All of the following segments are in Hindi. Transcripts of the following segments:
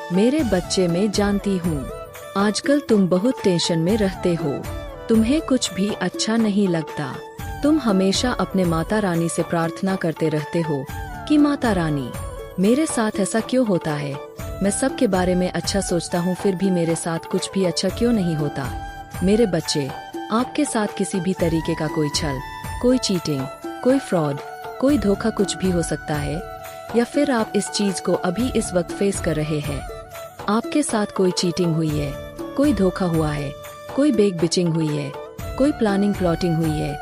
मेरे बच्चे, मैं जानती हूँ आजकल तुम बहुत टेंशन में रहते हो। तुम्हें कुछ भी अच्छा नहीं लगता। तुम हमेशा अपने माता रानी से प्रार्थना करते रहते हो कि माता रानी, मेरे साथ ऐसा क्यों होता है। मैं सबके बारे में अच्छा सोचता हूँ, फिर भी मेरे साथ कुछ भी अच्छा क्यों नहीं होता। मेरे बच्चे, आपके साथ किसी भी तरीके का कोई छल, कोई चीटिंग, कोई फ्रॉड, कोई धोखा कुछ भी हो सकता है, या फिर आप इस चीज को अभी इस वक्त फेस कर रहे हैं। आपके साथ कोई चीटिंग हुई है, कोई धोखा हुआ है, कोई बेग बिचिंग हुई है, कोई प्लानिंग प्लॉटिंग हुई है,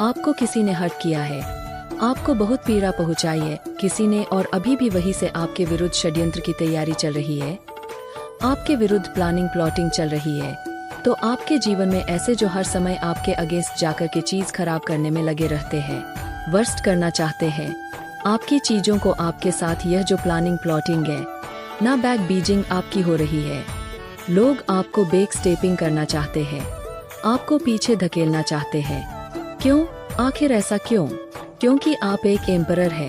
आपको किसी ने हर्ट किया है, आपको बहुत पीड़ा पहुंचाई है किसी ने, और अभी भी वही से आपके विरुद्ध षड्यंत्र की तैयारी चल रही है, आपके विरुद्ध प्लानिंग प्लॉटिंग चल रही है। तो आपके जीवन में ऐसे जो हर समय आपके अगेंस्ट जाकर के चीज खराब करने में लगे रहते हैं, वर्स्ट करना चाहते हैं आपकी चीजों को। आपके साथ यह जो प्लानिंग प्लॉटिंग है ना, बैक बीजिंग आपकी हो रही है। लोग आपको बैक स्टेपिंग करना चाहते हैं, आपको पीछे धकेलना चाहते हैं। क्यों? आखिर ऐसा क्यों? क्योंकि आप एक एम्परर है।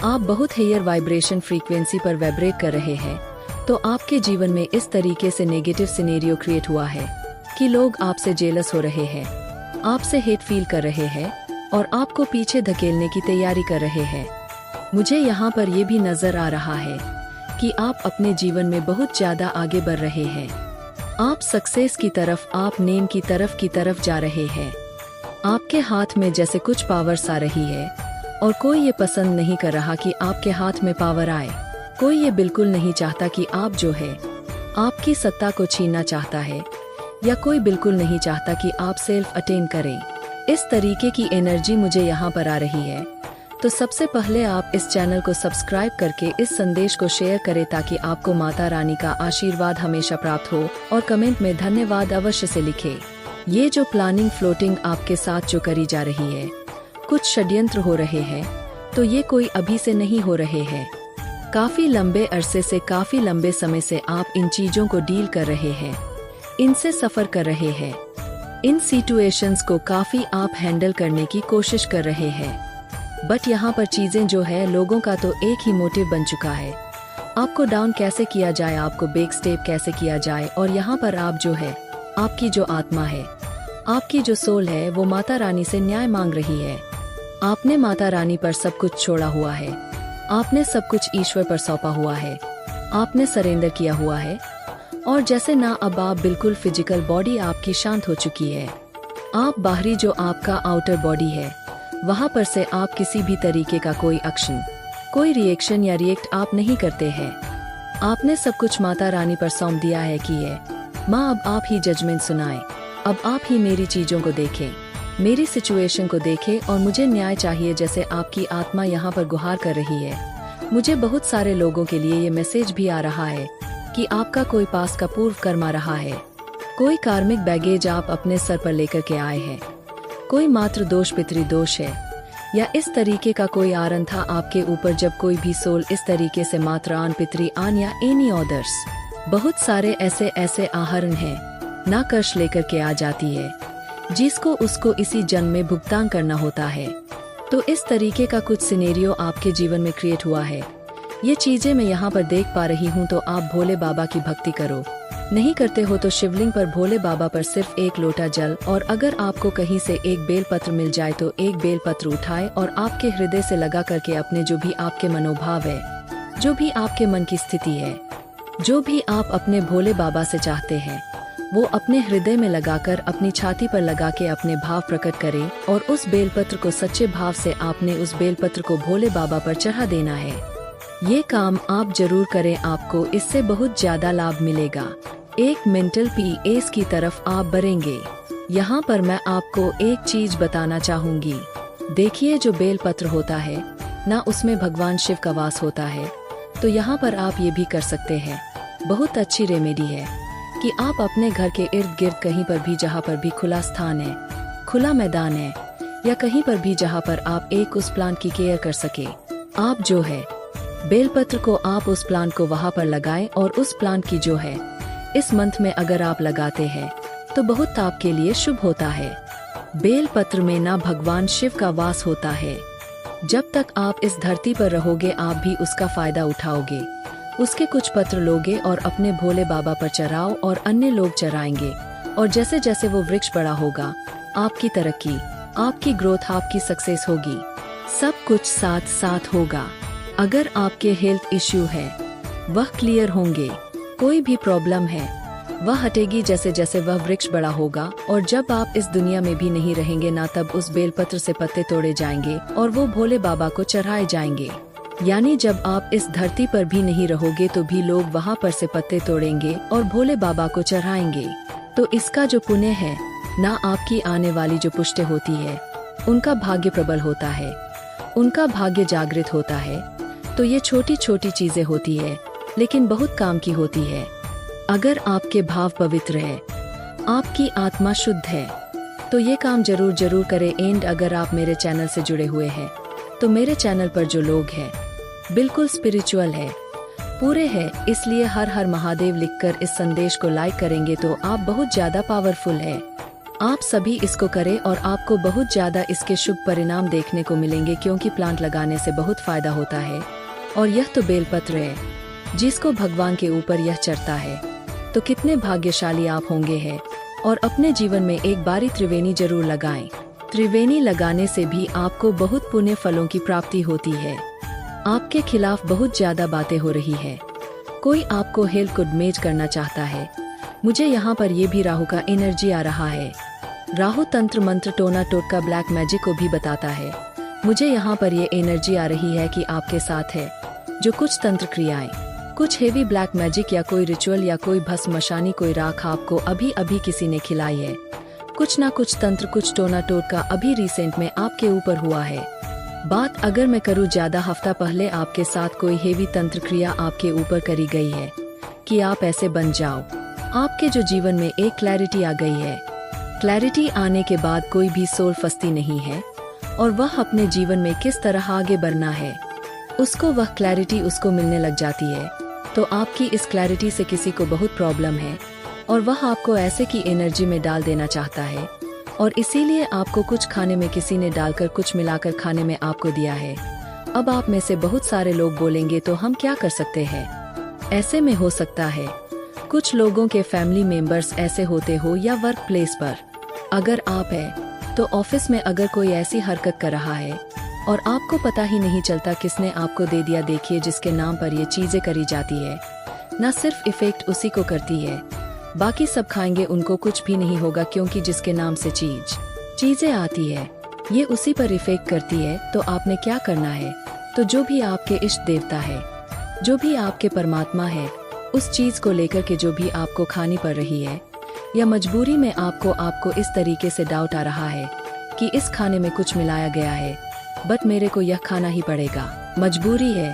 आप बहुत हायर वाइब्रेशन फ्रीक्वेंसी पर वाइब्रेट कर रहे हैं। तो आपके जीवन में इस तरीके से नेगेटिव सिनेरियो क्रिएट हुआ है कि लोग आपसे जेलस हो रहे हैं, आपसे हेट फील कर रहे हैं और आपको पीछे धकेलने की तैयारी कर रहे हैं। मुझे यहाँ पर यह भी नजर आ रहा है कि आप अपने जीवन में बहुत ज्यादा आगे बढ़ रहे हैं। आप सक्सेस की तरफ, आप नेम की तरफ जा रहे हैं। आपके हाथ में जैसे कुछ पावर्स आ रही है और कोई ये पसंद नहीं कर रहा कि आपके हाथ में पावर आए। कोई ये बिल्कुल नहीं चाहता कि आप जो है आपकी सत्ता को छीनना चाहता है, या कोई बिल्कुल नहीं चाहता कि आप सेल्फ अटेन करें। इस तरीके की एनर्जी मुझे यहाँ पर आ रही है। तो सबसे पहले आप इस चैनल को सब्सक्राइब करके इस संदेश को शेयर करें ताकि आपको माता रानी का आशीर्वाद हमेशा प्राप्त हो, और कमेंट में धन्यवाद अवश्य से लिखें। ये जो प्लानिंग फ्लोटिंग आपके साथ जो करी जा रही है, कुछ षड्यंत्र हो रहे हैं, तो ये कोई अभी से नहीं हो रहे हैं। काफी लंबे अरसे से, काफी लंबे समय से आप इन चीजों को डील कर रहे हैं, इनसे सफर कर रहे हैं। इन सिचुएशंस को काफी आप हैंडल करने की कोशिश कर रहे हैं। बट यहाँ पर चीजें जो है, लोगों का तो एक ही मोटिव बन चुका है, आपको डाउन कैसे किया जाए, आपको बैक स्टेप कैसे किया जाए। और यहाँ पर आप जो है, आपकी जो आत्मा है, आपकी जो सोल है, वो माता रानी से न्याय मांग रही है। आपने माता रानी पर सब कुछ छोड़ा हुआ है, आपने सब कुछ ईश्वर पर सौंपा हुआ है, आपने सरेंडर किया हुआ है। और जैसे ना अब आप बिल्कुल फिजिकल बॉडी आपकी शांत हो चुकी है, आप बाहरी जो आपका आउटर बॉडी है, वहाँ पर से आप किसी भी तरीके का कोई एक्शन, कोई रिएक्शन या रिएक्ट आप नहीं करते हैं। आपने सब कुछ माता रानी पर सौंप दिया है कि ये माँ, अब आप ही जजमेंट सुनाएं, अब आप ही मेरी चीजों को देखें, मेरी सिचुएशन को देखें, और मुझे न्याय चाहिए। जैसे आपकी आत्मा यहाँ पर गुहार कर रही है, मुझे बहुत सारे लोगों के लिए ये मैसेज भी आ रहा है कि आपका कोई पास का पूर्व कर्म आ रहा है, कोई कार्मिक बैगेज आप अपने सर पर लेकर के आए हैं, कोई मातृ दोष, पितृ दोष है, या इस तरीके का कोई आरण था आपके ऊपर। जब कोई भी सोल इस तरीके से मातृआन, पितृआन या एनी ऑदर्स, बहुत सारे ऐसे आहरण हैं, ना कर्ष लेकर के आ जाती है, जिसको उसको इसी जन्म में भुगतान करना होता है। तो इस तरीके का कुछ सिनेरियो आपके जीवन में क्रिएट हुआ है। ये चीजें मैं यहाँ पर देख पा रही हूँ। तो आप भोले बाबा की भक्ति करो, नहीं करते हो तो शिवलिंग पर भोले बाबा पर सिर्फ एक लोटा जल, और अगर आपको कहीं से एक बेलपत्र मिल जाए तो एक बेलपत्र उठाए और आपके हृदय से लगा करके अपने जो भी आपके मनोभाव है, जो भी आपके मन की स्थिति है, जो भी आप अपने भोले बाबा से चाहते हैं, वो अपने हृदय में लगाकर अपनी छाती पर लगा के अपने भाव प्रकट करें। और उस बेलपत्र को सच्चे भाव से आपने उस बेलपत्र को भोले बाबा पर चढ़ा देना है। ये काम आप जरूर करें, आपको इससे बहुत ज्यादा लाभ मिलेगा। एक मेंटल पीस की तरफ आप बढ़ेंगे। यहाँ पर मैं आपको एक चीज बताना चाहूंगी। देखिए, जो बेलपत्र होता है ना, उसमें भगवान शिव का वास होता है। तो यहाँ पर आप ये भी कर सकते हैं, बहुत अच्छी रेमेडी है कि आप अपने घर के इर्द गिर्द कहीं पर भी, जहाँ पर भी खुला स्थान है, खुला मैदान है, या कहीं पर भी जहाँ पर आप एक उस प्लांट की केयर कर सके, आप जो है बेलपत्र को आप उस प्लांट को वहाँ पर लगाएं। और उस प्लांट की जो है इस मंथ में अगर आप लगाते हैं तो बहुत आपके लिए शुभ होता है। बेलपत्र में ना भगवान शिव का वास होता है। जब तक आप इस धरती पर रहोगे आप भी उसका फायदा उठाओगे। उसके कुछ पत्र लोगे और अपने भोले बाबा पर चढ़ाओ और अन्य लोग चराएंगे। और जैसे जैसे वो वृक्ष बड़ा होगा, आपकी तरक्की, आपकी ग्रोथ, आपकी सक्सेस होगी। सब कुछ साथ साथ होगा। अगर आपके हेल्थ इश्यू है, वह क्लियर होंगे। कोई भी प्रॉब्लम है, वह हटेगी जैसे जैसे वह वृक्ष बड़ा होगा। और जब आप इस दुनिया में भी नहीं रहेंगे ना, तब उस बेलपत्र से पत्ते तोड़े जाएंगे और वो भोले बाबा को चढ़ाए जाएंगे। यानी जब आप इस धरती पर भी नहीं रहोगे तो भी लोग वहाँ पर से पत्ते तोड़ेंगे और भोले बाबा को चढ़ाएंगे। तो इसका जो पुण्य है ना, आपकी आने वाली जो पुष्टि होती है, उनका भाग्य प्रबल होता है, उनका भाग्य जागृत होता है। तो ये छोटी छोटी चीजें होती है, लेकिन बहुत काम की होती है। अगर आपके भाव पवित्र है, आपकी आत्मा शुद्ध है, तो ये काम जरूर जरूर करें। एंड अगर आप मेरे चैनल से जुड़े हुए हैं, तो मेरे चैनल पर जो लोग हैं बिल्कुल स्पिरिचुअल है, पूरे हैं, इसलिए हर हर महादेव लिखकर इस संदेश को लाइक करेंगे तो आप बहुत ज्यादा पावरफुल है। आप सभी इसको करें और आपको बहुत ज्यादा इसके शुभ परिणाम देखने को मिलेंगे, क्योंकि प्लांट लगाने से बहुत फायदा होता है। और यह तो बेलपत्र है, जिसको भगवान के ऊपर यह चढ़ता है। तो कितने भाग्यशाली आप होंगे हैं। और अपने जीवन में एक बारी त्रिवेणी जरूर लगाएं। त्रिवेणी लगाने से भी आपको बहुत पुण्य फलों की प्राप्ति होती है। आपके खिलाफ बहुत ज्यादा बातें हो रही है, कोई आपको हेल्थ को डैमेज करना चाहता है। मुझे यहाँ पर ये भी राहु का एनर्जी आ रहा है। राहु तंत्र मंत्र टोना टोटका ब्लैक मैजिक को भी बताता है। मुझे यहाँ पर ये एनर्जी आ रही है कि आपके साथ है जो कुछ तंत्र क्रियाएं, कुछ हेवी ब्लैक मैजिक या कोई रिचुअल या कोई भस्म मशानी, कोई राख आपको अभी अभी किसी ने खिलाई है। कुछ ना कुछ तंत्र, कुछ टोना टोटका अभी रिसेंट में आपके ऊपर हुआ है। बात अगर मैं करूँ ज्यादा हफ्ता पहले आपके साथ कोई हेवी तंत्र क्रिया आपके ऊपर करी गई है कि आप ऐसे बन जाओ। आपके जो जीवन में एक क्लैरिटी आ गई है। क्लैरिटी आने के बाद कोई भी सोल फंसती नहीं है और वह अपने जीवन में किस तरह आगे बढ़ना है, उसको वह क्लैरिटी उसको मिलने लग जाती है। तो आपकी इस क्लैरिटी से किसी को बहुत प्रॉब्लम है और वह आपको ऐसे की एनर्जी में डाल देना चाहता है, और इसीलिए आपको कुछ खाने में किसी ने डालकर, कुछ मिलाकर खाने में आपको दिया है। अब आप में से बहुत सारे लोग बोलेंगे तो हम क्या कर सकते हैं। ऐसे में हो सकता है कुछ लोगों के फैमिली मेंबर्स ऐसे होते हो, या वर्क प्लेस पर अगर आप है तो ऑफिस में अगर कोई ऐसी हरकत कर रहा है और आपको पता ही नहीं चलता किसने आपको दे दिया। देखिए, जिसके नाम पर ये चीजें करी जाती है, न सिर्फ इफेक्ट उसी को करती है, बाकी सब खाएंगे उनको कुछ भी नहीं होगा, क्योंकि जिसके नाम से चीजें आती है ये उसी पर इफेक्ट करती है। तो आपने क्या करना है, तो जो भी आपके इष्ट देवता है, जो भी आपके परमात्मा है, उस चीज को लेकर के जो भी आपको खानी पड़ रही है, या मजबूरी में आपको इस तरीके से डाउट आ रहा है कि इस खाने में कुछ मिलाया गया है, बट मेरे को यह खाना ही पड़ेगा, मजबूरी है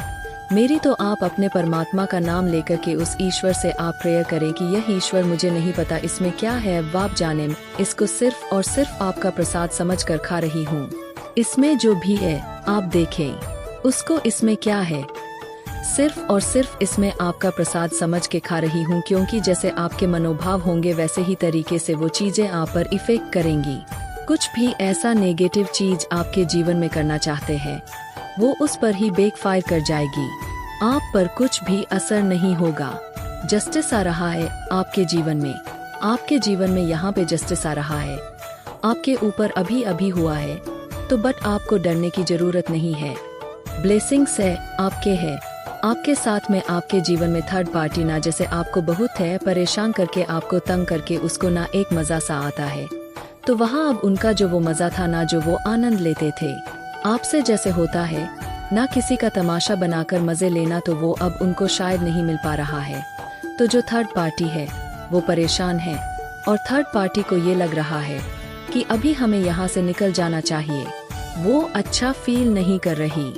मेरी, तो आप अपने परमात्मा का नाम लेकर के उस ईश्वर से आप प्रेयर करें कि यह ईश्वर, मुझे नहीं पता इसमें क्या है, अब आप जाने, इसको सिर्फ और सिर्फ आपका प्रसाद समझ कर खा रही हूँ। इसमें जो भी है आप देखें उसको, इसमें क्या है, सिर्फ और सिर्फ इसमें आपका प्रसाद समझ के खा रही हूँ, क्योंकि जैसे आपके मनोभाव होंगे वैसे ही तरीके से वो चीजें आप पर इफेक्ट करेंगी। कुछ भी ऐसा नेगेटिव चीज आपके जीवन में करना चाहते हैं, वो उस पर ही बैकफायर कर जाएगी, आप पर कुछ भी असर नहीं होगा। जस्टिस आ रहा है आपके जीवन में, आपके जीवन में यहाँ पे जस्टिस आ रहा है, आपके ऊपर अभी अभी हुआ है, तो बट आपको डरने की जरूरत नहीं है। ब्लेसिंग्स है आपके साथ में, आपके जीवन में थर्ड पार्टी ना जैसे आपको बहुत है परेशान करके, आपको तंग करके, उसको ना एक मजा सा आता है, तो वहाँ अब उनका जो वो मजा था ना, जो वो आनंद लेते थे आपसे, जैसे होता है ना किसी का तमाशा बनाकर मजे लेना, तो वो अब उनको शायद नहीं मिल पा रहा है। तो जो थर्ड पार्टी है वो परेशान है, और थर्ड पार्टी को ये लग रहा है कि अभी हमें यहाँ से निकल जाना चाहिए, वो अच्छा फील नहीं कर रही।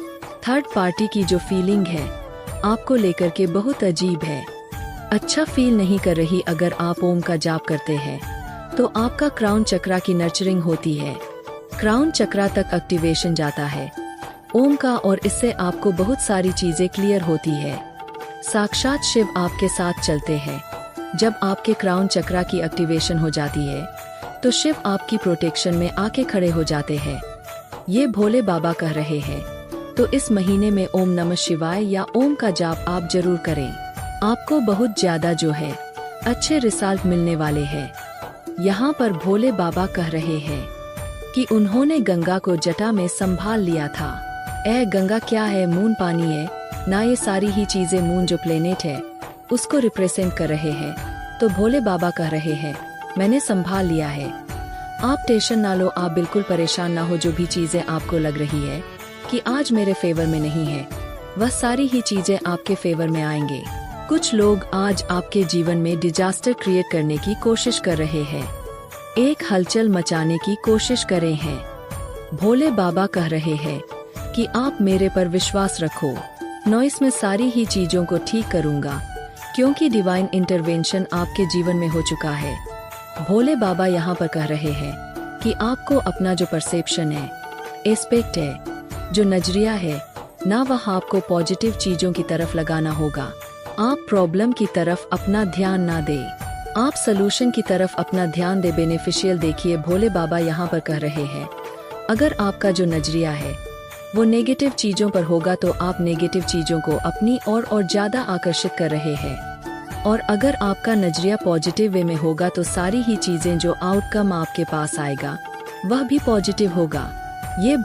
थर्ड पार्टी की जो फीलिंग है आपको लेकर के बहुत अजीब है, अच्छा फील नहीं कर रही। अगर आप ओम का जाप करते हैं तो आपका क्राउन चक्रा की नर्चरिंग होती है, क्राउन चक्रा तक एक्टिवेशन जाता है ओम का, और इससे आपको बहुत सारी चीजें क्लियर होती है। साक्षात शिव आपके साथ चलते हैं। जब आपके क्राउन चक्रा की एक्टिवेशन हो जाती है तो शिव आपकी प्रोटेक्शन में आके खड़े हो जाते हैं। ये भोले बाबा कह रहे हैं, तो इस महीने में ओम नमः शिवाय या ओम का जाप आप जरूर करें। आपको बहुत ज्यादा जो है अच्छे रिजल्ट मिलने वाले हैं। यहाँ पर भोले बाबा कह रहे हैं कि उन्होंने गंगा को जटा में संभाल लिया था। गंगा क्या है? मून पानी है ना। ये सारी ही चीजें मून जो प्लेनेट है उसको रिप्रेजेंट कर रहे हैं। तो भोले बाबा कह रहे हैं मैंने संभाल लिया है। आप टेंशन ना लो, आप बिल्कुल परेशान ना हो। जो भी चीजें आपको लग रही है कि आज मेरे फेवर में नहीं है, वह सारी ही चीजें आपके फेवर में आएंगे। कुछ लोग आज आपके जीवन में डिजास्टर क्रिएट करने की कोशिश कर रहे हैं, एक हलचल मचाने की कोशिश करे हैं। भोले बाबा कह रहे हैं कि आप मेरे पर विश्वास रखो, नॉइस में सारी ही चीजों को ठीक करूंगा, क्योंकि डिवाइन इंटरवेंशन आपके जीवन में हो चुका है। भोले बाबा यहाँ पर कह रहे हैं कि आपको अपना जो परसेप्शन है, एस्पेक्ट है, जो नजरिया है ना, वह आपको पॉजिटिव चीजों की तरफ लगाना होगा। आप प्रॉब्लम की तरफ अपना ध्यान ना दे, आप सलूशन की तरफ अपना ध्यान दे, बेनिफिशियल देखिए। भोले बाबा यहाँ पर कह रहे हैं अगर आपका जो नजरिया है वो नेगेटिव चीजों पर होगा तो आप नेगेटिव चीजों को अपनी ओर और ज्यादा आकर्षित कर रहे हैं, और अगर आपका नजरिया पॉजिटिव वे में होगा तो सारी ही चीजें जो आउटकम आपके पास आएगा वह भी पॉजिटिव होगा। ये